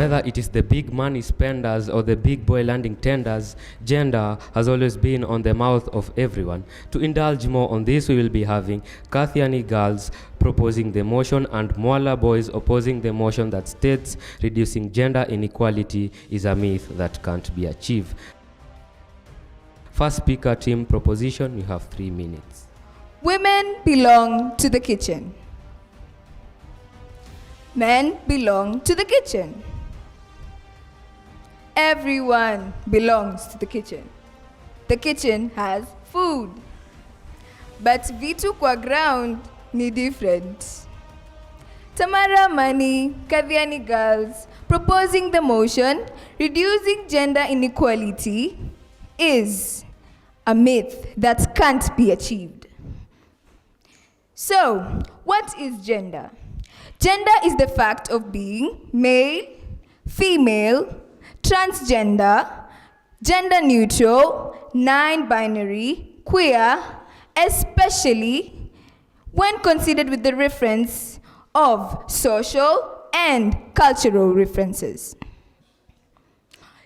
Whether it is the big money spenders or the big boy landing tenders, gender has always been on the mouth of everyone. To indulge more on this, we will be having Kathiani girls proposing the motion and Mwala boys opposing the motion that states reducing gender inequality is a myth that can't be achieved. First speaker team proposition, you have 3 minutes. Women belong to the kitchen. Men belong to the kitchen. Everyone belongs to the kitchen. The kitchen has food. But vitu kwa ground ni different. Tamara Mani, Kathiani girls, proposing the motion, reducing gender inequality is a myth that can't be achieved. So, what is gender? Gender is the fact of being male, female, transgender, gender neutral, non-binary, queer, especially when considered with the reference of social and cultural references.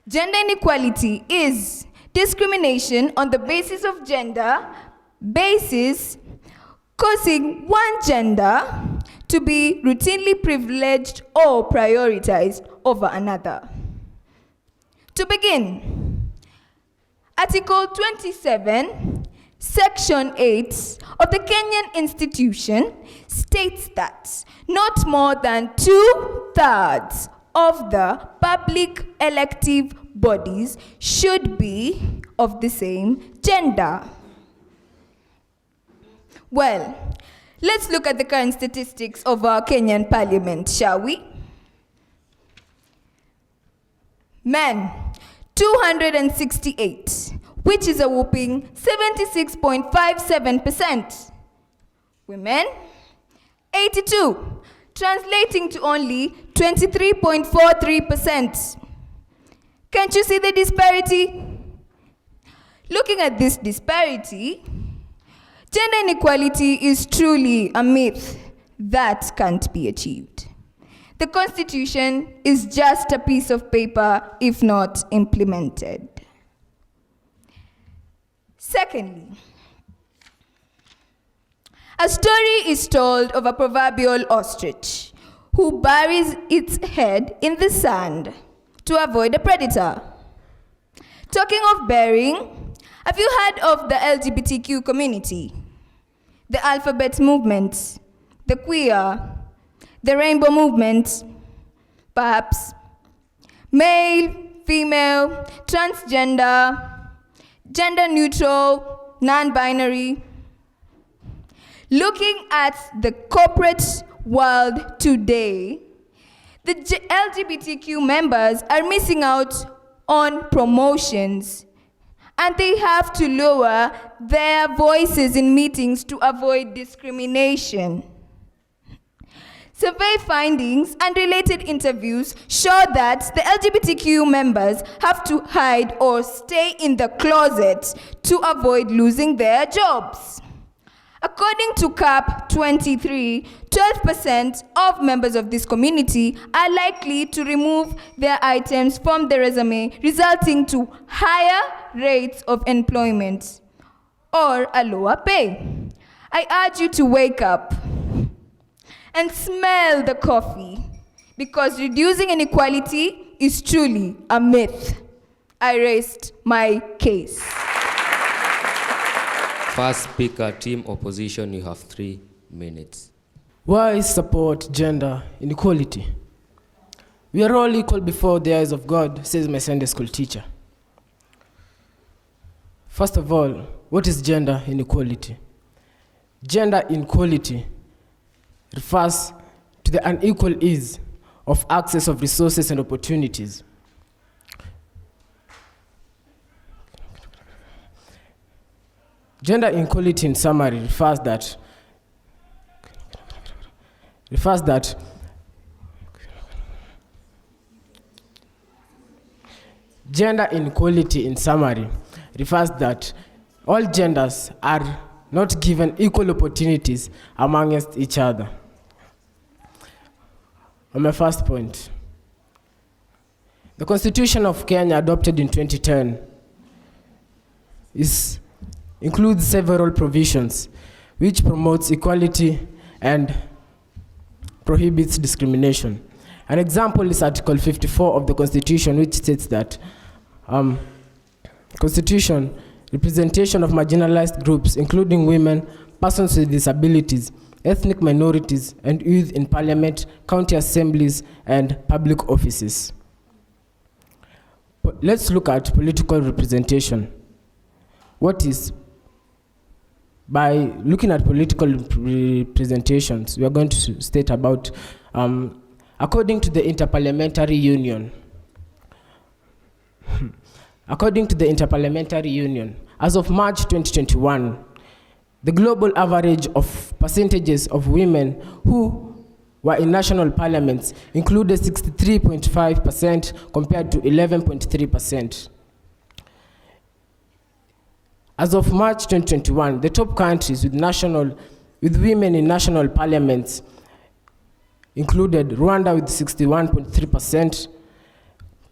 Gender inequality is discrimination on the basis of gender, causing one gender to be routinely privileged or prioritized over another. To begin, Article 27, Section 8 of the Kenyan Institution states that not more than 2/3 of the public elective bodies should be of the same gender. Well, let's look at the current statistics of our Kenyan parliament, shall we? Men, 268, which is a whopping 76.57%. Women, 82, translating to only 23.43%. Can't you see the disparity? Looking at this disparity, gender inequality is truly a myth that can't be achieved. The Constitution is just a piece of paper if not implemented. Secondly, a story is told of a proverbial ostrich who buries its head in the sand to avoid a predator. Talking of burying, have you heard of the LGBTQ community? The alphabet movement, the queer, the rainbow movement, perhaps male, female, transgender, gender neutral, non-binary. Looking at the corporate world today, the LGBTQ members are missing out on promotions, and they have to lower their voices in meetings to avoid discrimination. Survey findings and related interviews show that the LGBTQ members have to hide or stay in the closet to avoid losing their jobs. According to CAP 23, 12% of members of this community are likely to remove their items from the resume, resulting to higher rates of employment or a lower pay. I urge you to wake up and smell the coffee, because reducing inequality is truly a myth. I raised my case. First speaker team opposition, you have 3 minutes. Why support gender inequality? We are all equal before the eyes of God, says my Sunday school teacher. First of all, what is gender inequality? Gender inequality refers to the unequal ease of access of resources and opportunities. Gender inequality in summary refers that gender inequality in summary refers that all genders are not given equal opportunities amongst each other. On my first point, The Constitution of Kenya, adopted in 2010, includes several provisions which promotes equality and prohibits discrimination. An example is Article 54 of the Constitution, which states that Constitution, representation of marginalized groups, including women, persons with disabilities, ethnic minorities, and youth in parliament, county assemblies, and public offices. Let's look at political representation. By looking at political representations, we are going to state about, according to the Interparliamentary Union, as of March 2021, the global average of percentages of women who were in national parliaments included 63.5% compared to 11.3%. As of March 2021, the top countries with women in national parliaments included Rwanda with 61.3%,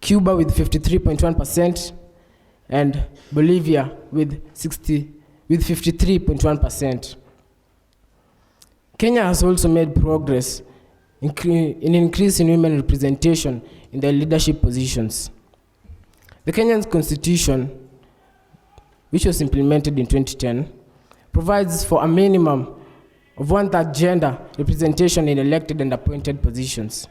Cuba with 53.1%, and Bolivia with 53.1%. Kenya has also made progress in increasing women representation in their leadership positions. The Kenyan Constitution, which was implemented in 2010, provides for a minimum of 1/3 gender representation in elected and appointed positions.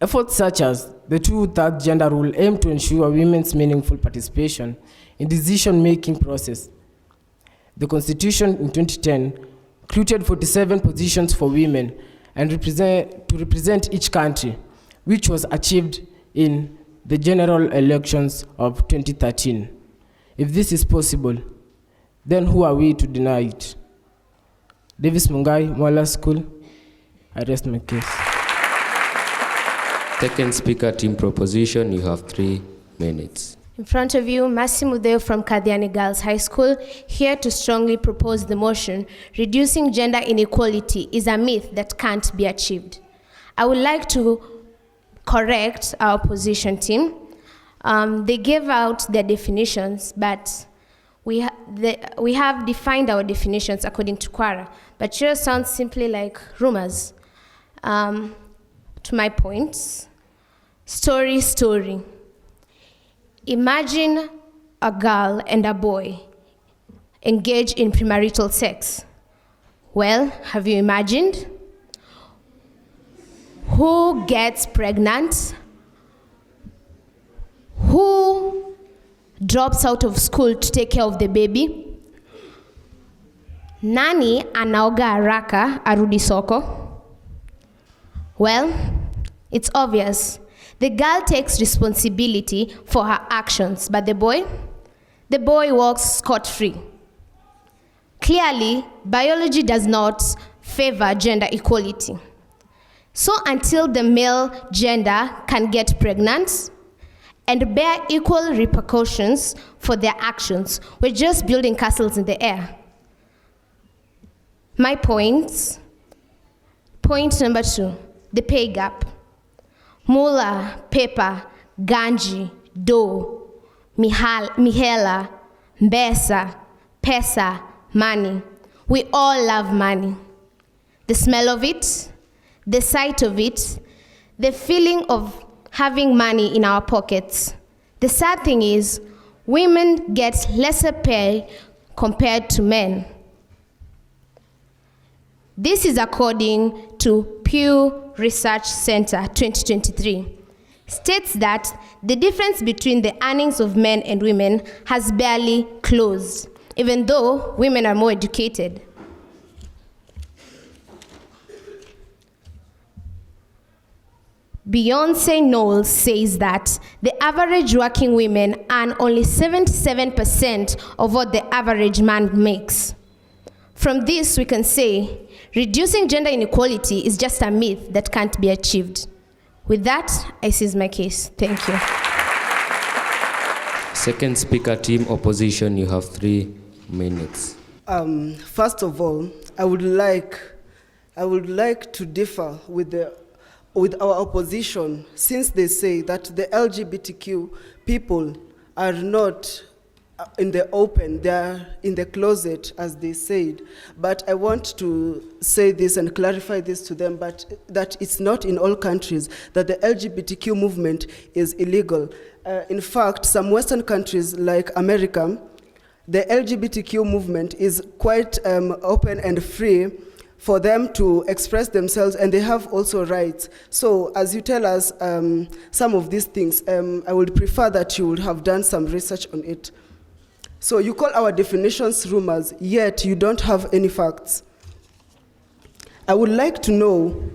Efforts such as the 2/3 gender rule aim to ensure women's meaningful participation in decision-making process. The Constitution in 2010 created 47 positions for women and to represent each country, which was achieved in the general elections of 2013. If this is possible, then who are we to deny it? Davis Mungai, Mwala School. I rest my case. Second speaker team proposition, you have 3 minutes. In front of you, Mercy Mudeo from Kathiani Girls High School, here to strongly propose the motion, reducing gender inequality is a myth that can't be achieved. I would like to correct our opposition team. They gave out their definitions, but we have defined our definitions according to Quara, but yours sounds simply like rumors. To my points, story. Imagine a girl and a boy engage in premarital sex. Well, have you imagined? Who gets pregnant? Who drops out of school to take care of the baby? Nani anaoga haraka arudi soko? Well, it's obvious. The girl takes responsibility for her actions, but the boy walks scot-free. Clearly, biology does not favor gender equality. So until the male gender can get pregnant and bear equal repercussions for their actions, we're just building castles in the air. My points. Point number 2, the pay gap. Mula, paper, ganji, dough, mihela, mbesa, pesa, money. We all love money. The smell of it, the sight of it, the feeling of having money in our pockets. The sad thing is, women get lesser pay compared to men. This is according to Pew Research Center 2023. States that the difference between the earnings of men and women has barely closed, even though women are more educated. Beyonce Knowles says that the average working women earn only 77% of what the average man makes. From this, we can say, reducing gender inequality is just a myth that can't be achieved. With that, I seize my case. Thank you. Second speaker team opposition, you have 3 minutes. First of all, I would like to differ with the with our opposition, since they say that the LGBTQ people are not in the open, they are in the closet, as they said. But I want to say this and clarify this to them, but that it's not in all countries that the LGBTQ movement is illegal. In fact, some Western countries like America, the LGBTQ movement is quite open and free for them to express themselves, and they have also rights. So as you tell us some of these things, I would prefer that you would have done some research on it. So you call our definitions rumors, yet you don't have any facts. I would like to know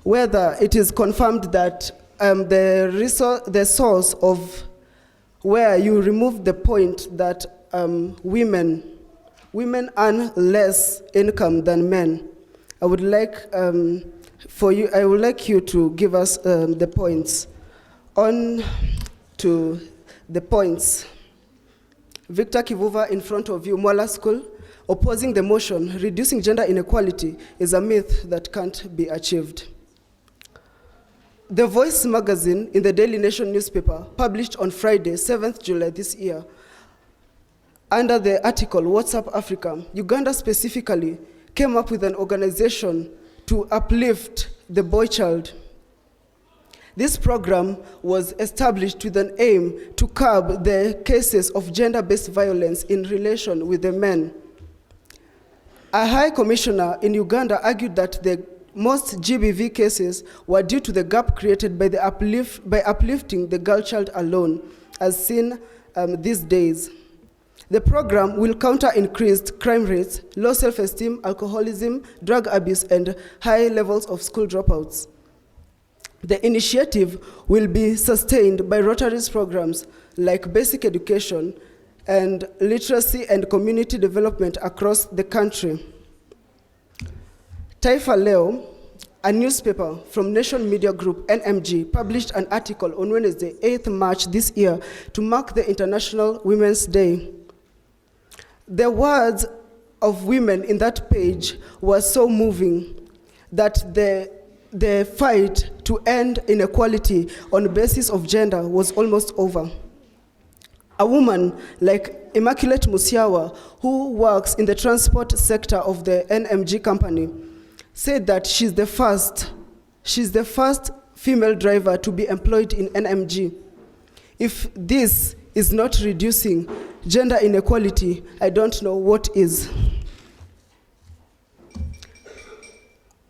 whether it is confirmed that the source of where you removed the point that women earn less income than men. I would like you to give us the points. On to the points. Victor Kivuva in front of you, Mwala School, opposing the motion, reducing gender inequality is a myth that can't be achieved. The Voice magazine in the Daily Nation newspaper, published on Friday, 7th July this year, under the article, What's Up Africa, Uganda specifically came up with an organization to uplift the boy child. This program was established with an aim to curb the cases of gender-based violence in relation with the men. A high commissioner in Uganda argued that the most GBV cases were due to the gap created by uplifting the girl child alone, as seen these days. The program will counter increased crime rates, low self-esteem, alcoholism, drug abuse, and high levels of school dropouts. The initiative will be sustained by Rotary's programs like basic education and literacy and community development across the country. Taifa Leo, a newspaper from Nation Media Group, NMG, published an article on Wednesday, 8th March this year to mark the International Women's Day. The words of women in that page were so moving that the fight to end inequality on the basis of gender was almost over. A woman like Immaculate Musiawa, who works in the transport sector of the NMG company, said that she's the first female driver to be employed in NMG. If this is not reducing gender inequality, I don't know what is.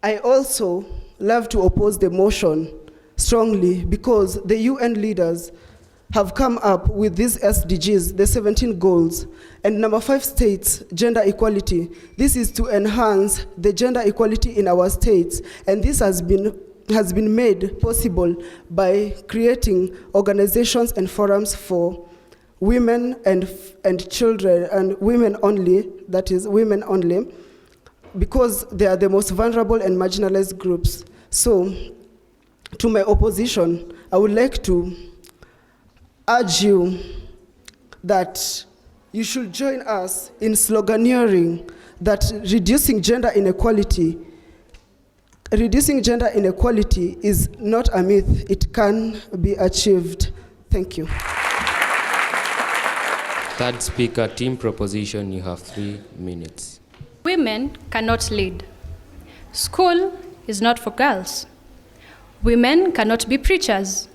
I also love to oppose the motion strongly because the UN leaders have come up with these SDGs, the 17 goals, and number 5 states gender equality. This is to enhance the gender equality in our states, and this has been made possible by creating organizations and forums for women and children, and women only, that is women only, because they are the most vulnerable and marginalized groups. So, to my opposition, I would like to urge you that you should join us in sloganeering that reducing gender inequality is not a myth, it can be achieved. Thank you. Third speaker, team proposition, you have 3 minutes. Women cannot lead. School is not for girls. Women cannot be preachers.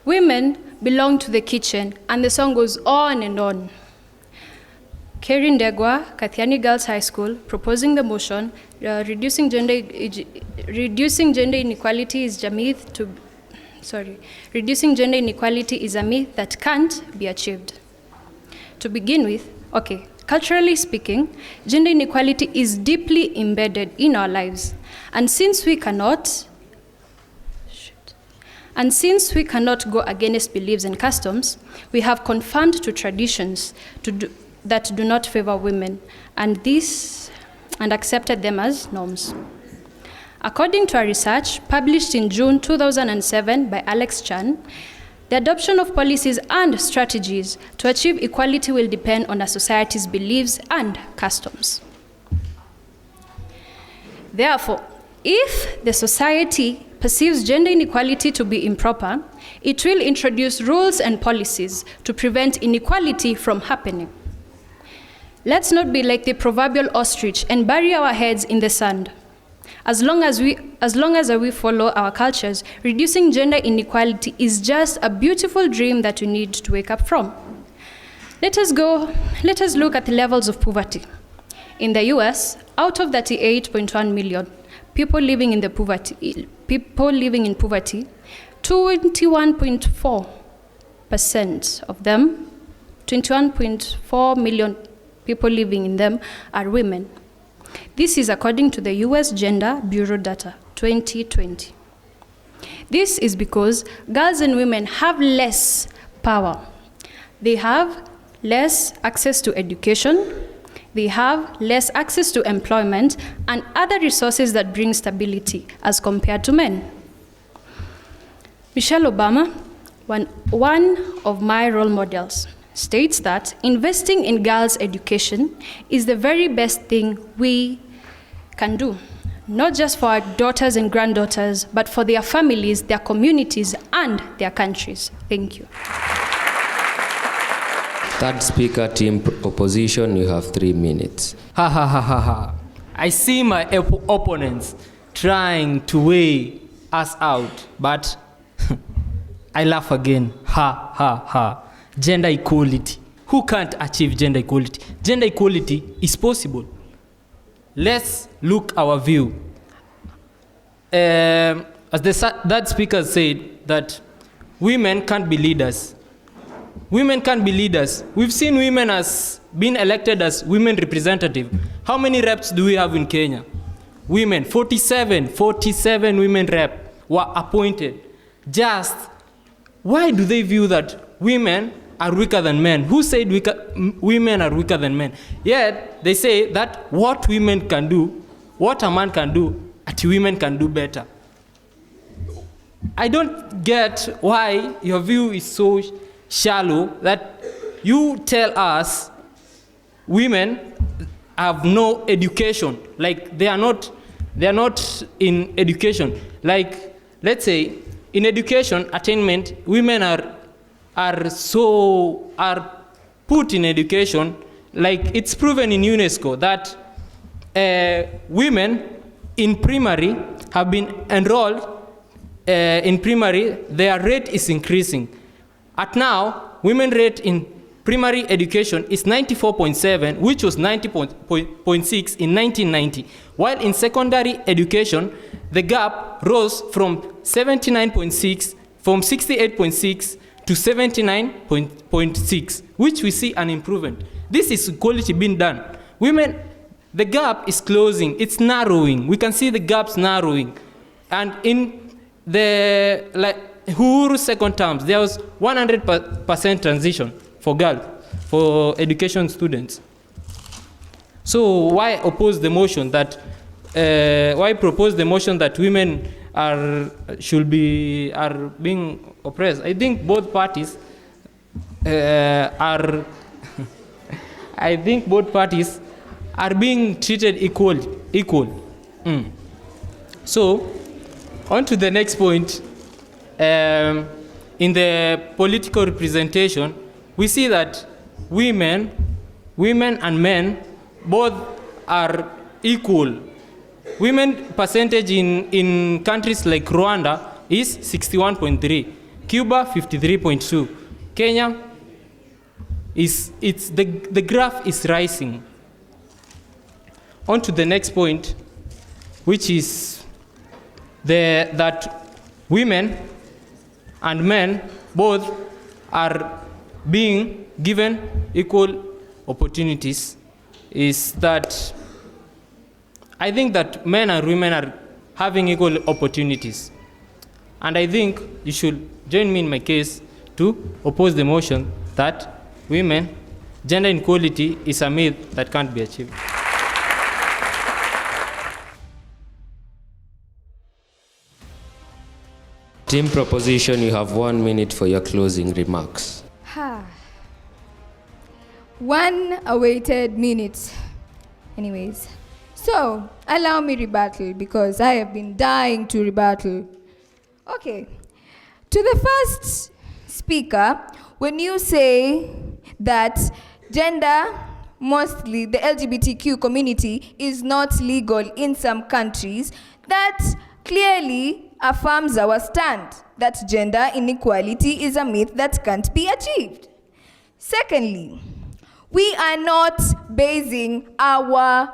Women belong to the kitchen, and the song goes on and on. Kerry Ndegwa, Kathiani Girls High School, proposing the motion, reducing gender inequality is a myth reducing gender inequality is a myth that can't be achieved. To begin with, culturally speaking, gender inequality is deeply embedded in our lives. And since we cannot go against beliefs and customs, we have conformed to traditions that do not favor women, and accepted them as norms. According to a research published in June 2007 by Alex Chan, the adoption of policies and strategies to achieve equality will depend on a society's beliefs and customs. Therefore, if the society perceives gender inequality to be improper, it will introduce rules and policies to prevent inequality from happening. Let's not be like the proverbial ostrich and bury our heads in the sand. As long as we follow our cultures, reducing gender inequality is just a beautiful dream that we need to wake up from. Let us look at the levels of poverty. In the US, out of 38.1 million people living in poverty, 21.4% of them, 21.4 million people living in them are women. This is according to the US Gender Bureau data, 2020. This is because girls and women have less power. They have less access to education, they have less access to employment and other resources that bring stability as compared to men. Michelle Obama, one of my role models, states that investing in girls' education is the very best thing we can do, not just for our daughters and granddaughters, but for their families, their communities, and their countries. Thank you. Third speaker, team opposition, you have 3 minutes. Ha ha ha ha ha. I see my opponents trying to weigh us out, but I laugh again. Ha ha ha. Gender equality. Who can't achieve gender equality? Gender equality is possible. Let's look our view. As that speaker said, that women can't be leaders. Women can't be leaders. We've seen women as being elected as women representative. How many reps do we have in Kenya? Women, 47 women rep were appointed. Just, why do they view that women are weaker than men? Who said women are weaker than men? Yet, they say that what women can do, what a man can do, women can do better. I don't get why your view is so shallow that you tell us women have no education, like they are not in education. Like, let's say in education attainment, women are put in education, like it's proven in UNESCO that women in primary have been enrolled in primary, their rate is increasing. At now, women rate in primary education is 94.7, which was 90.6 in 1990. While in secondary education, the gap rose from 68.6 to 79.6, which we see an improvement. This is equality being done. Women, the gap is closing, it's narrowing. We can see the gaps narrowing. And in the Uhuru second terms, there was 100% transition for girls, for education students. So why propose the motion that women are being oppressed? I think both parties are being treated equal. So on to the next point. In the political representation, we see that women and men both are equal. Women percentage in countries like Rwanda is 61.3, Cuba 53.2, Kenya the graph is rising. On to the next point, which is that women and men both are being given equal opportunities, is that I think that men and women are having equal opportunities. And I think you should join me in my case to oppose the motion that gender inequality is a myth that can't be achieved. Team proposition, you have 1 minute for your closing remarks. One awaited minute. Anyways, So, allow me rebuttal because I have been dying to rebuttal. Okay. To the first speaker, when you say that gender, mostly the LGBTQ community, is not legal in some countries, that clearly affirms our stand that gender inequality is a myth that can't be achieved. Secondly, we are not basing our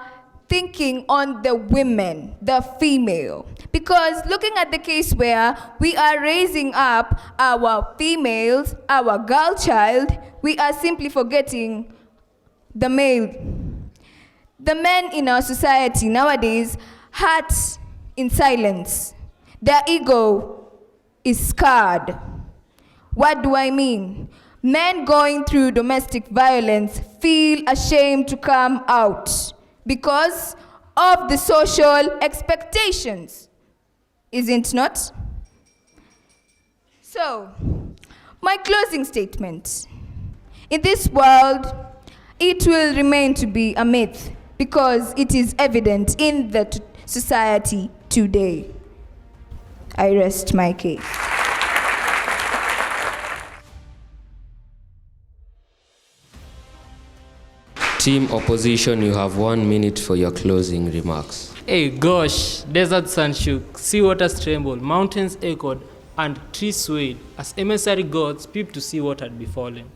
thinking on the women, the female. Because looking at the case where we are raising up our females, our girl child, we are simply forgetting the male. The men in our society nowadays hurt in silence. Their ego is scarred. What do I mean? Men going through domestic violence feel ashamed to come out because of the social expectations. Isn't not? So, my closing statement. In this world, it will remain to be a myth because it is evident in the society today. I rest my case. Team opposition, you have 1 minute for your closing remarks. Hey gosh, desert sun shook, sea waters trembled, mountains echoed, and trees swayed as emissary gods peeped to see what had befallen.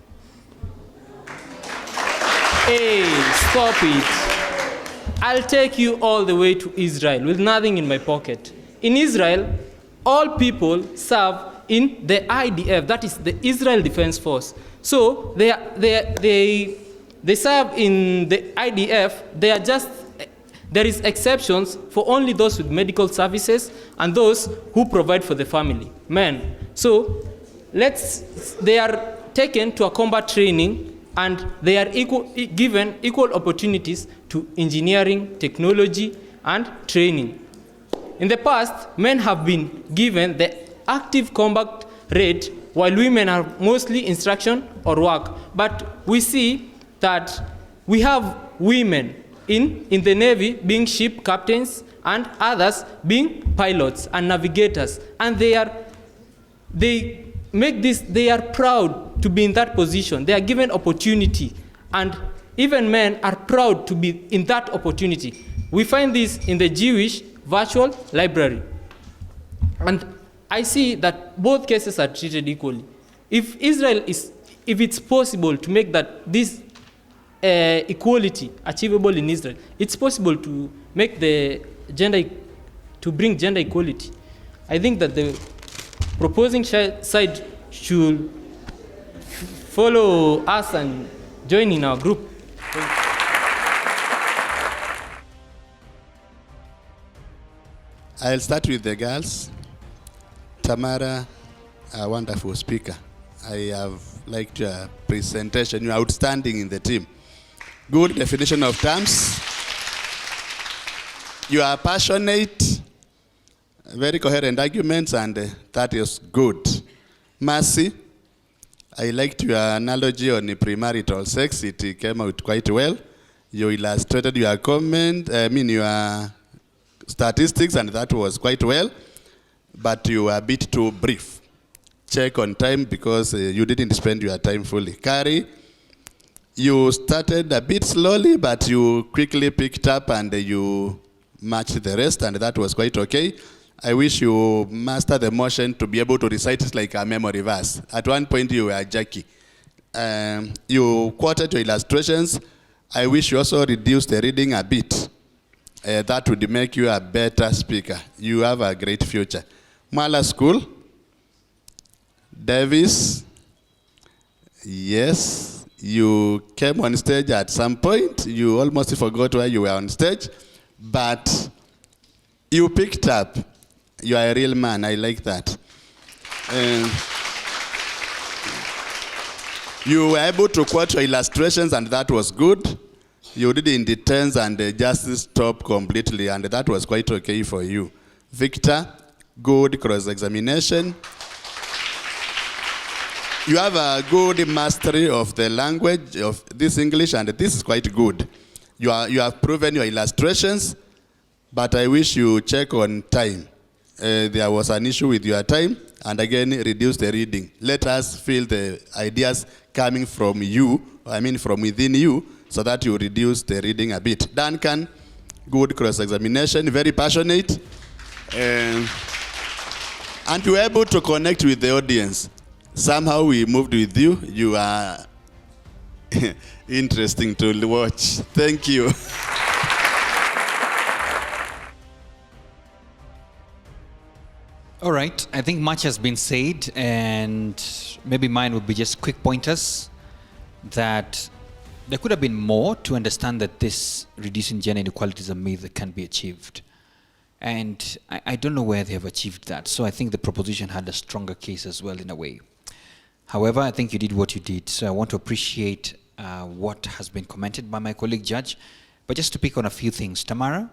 Hey, stop it. I'll take you all the way to Israel with nothing in my pocket. In Israel, all people serve in the IDF, that is the Israel Defense Force. So they serve in the IDF. There is exceptions for only those with medical services and those who provide for the family, men. So they are taken to a combat training and they are given equal opportunities to engineering, technology, and training. In the past, men have been given the active combat rate while women are mostly instruction or work. But we see that we have women in the Navy being ship captains and others being pilots and navigators. And they are proud to be in that position. They are given opportunity. And even men are proud to be in that opportunity. We find this in the Jewish virtual library. And I see that both cases are treated equally. If it's possible to make this equality achievable in Israel, it's possible to make to bring gender equality. I think that the proposing side should follow us and join in our group. I'll start with the girls. Tamara, a wonderful speaker. I have liked your presentation. You're outstanding in the team. Good definition of terms. You are passionate, very coherent arguments, and that is good. Mercy, I liked your analogy on premarital sex. It came out quite well. You illustrated your your statistics, and that was quite well, but you were a bit too brief. Check on time because you didn't spend your time fully. Carrie, you started a bit slowly, but you quickly picked up and you matched the rest, and that was quite okay. I wish you master the motion to be able to recite it like a memory verse. At one point, you were Jackie. You quoted your illustrations. I wish you also reduced the reading a bit. That would make you a better speaker. You have a great future. Mwala School. Davis. Yes, you came on stage at some point. You almost forgot why you were on stage, but you picked up. You are a real man. I like that. You were able to quote your illustrations, and that was good. You did it in the turns and just stopped completely, and that was quite okay for you. Victor, good cross-examination. You have a good mastery of the language of this English, and this is quite good. You have proven your illustrations. but I wish you check on time. There was an issue with your time, and again, reduce the reading. Let us feel the ideas coming from you, from within you, so that you reduce the reading a bit. Duncan, good cross-examination, very passionate. And you were able to connect with the audience. Somehow we moved with you. You are interesting to watch. Thank you. All right, I think much has been said, and maybe mine would be just quick pointers that there could have been more to understand that this reducing gender inequality is a myth that can be achieved. And I don't know where they have achieved that. So I think the proposition had a stronger case as well in a way. However, I think you did what you did. So I want to appreciate what has been commented by my colleague judge. But just to pick on a few things, Tamara,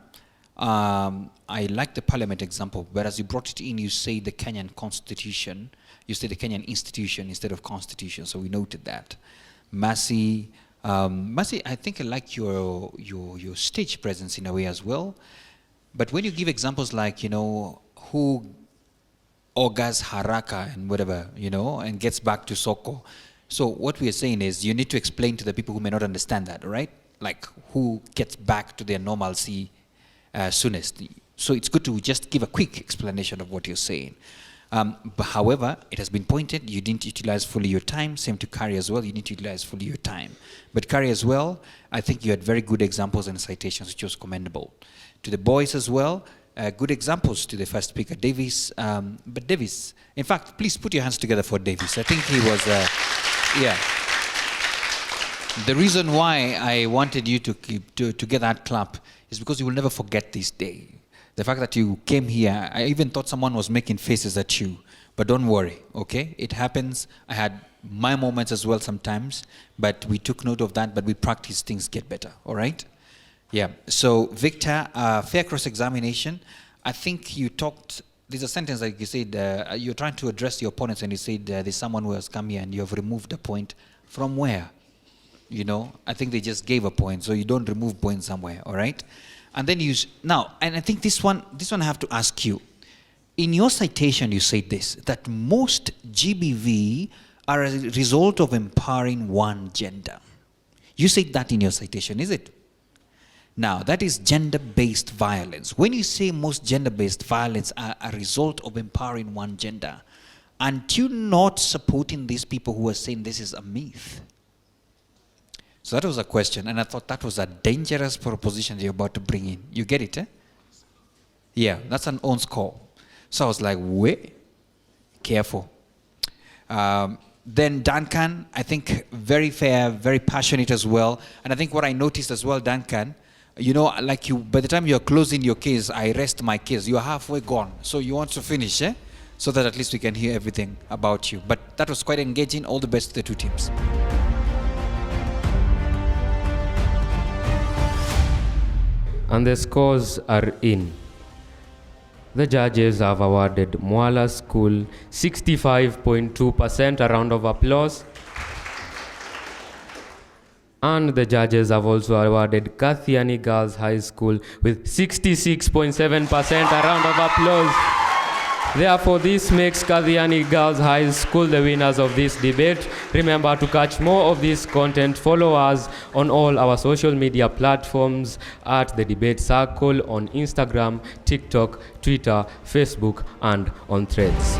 I like the parliament example, whereas you brought it in, you say the Kenyan constitution, you say the Kenyan institution instead of constitution, so we noted that. Mercy, I think I like your stage presence in a way as well, but when you give examples like, who augurs haraka and whatever, and gets back to soko, so what we are saying is you need to explain to the people who may not understand that, right? Like who gets back to their normalcy soonest. So it's good to just give a quick explanation of what you're saying. But however, it has been pointed, you didn't utilize fully your time. Same to Kari as well, you need to utilize fully your time. But Kari as well, I think you had very good examples and citations, which was commendable. To the boys as well, good examples to the first speaker, Davis. But Davis, in fact, please put your hands together for Davis. I think he was, yeah. The reason why I wanted you to get that clap is because you will never forget this day. The fact that you came here, I even thought someone was making faces at you, but don't worry, okay? It happens. I had my moments as well sometimes, but we took note of that, but we practice, things get better, all right? Yeah, so Victor, fair cross-examination. I think you talked, there's a sentence like you said, you're trying to address your opponents and you said there's someone who has come here and you have removed a point. From where? I think they just gave a point, so you don't remove points somewhere, all right? And then and I think this one I have to ask you. In your citation, you said this, that most GBV are a result of empowering one gender. You said that in your citation, is it? Now, that is gender-based violence. When you say most gender-based violence are a result of empowering one gender, aren't you not supporting these people who are saying this is a myth? So that was a question, and I thought that was a dangerous proposition you're about to bring in. You get it, eh? Yeah, that's an own score. So I was like, wait, careful. Then Duncan, I think very fair, very passionate as well. And I think what I noticed as well, Duncan, like by the time you're closing your case, I rest my case. You're halfway gone. So you want to finish, eh? So that at least we can hear everything about you. But that was quite engaging. All the best to the two teams. And the scores are in. The judges have awarded Mwala School 65.2%, a round of applause. And the judges have also awarded Kathiani Girls High School with 66.7%, a round of applause. Therefore, this makes Kathiani Girls High School the winners of this debate. Remember to catch more of this content. Follow us on all our social media platforms at The Debate Circle on Instagram, TikTok, Twitter, Facebook, and on Threads.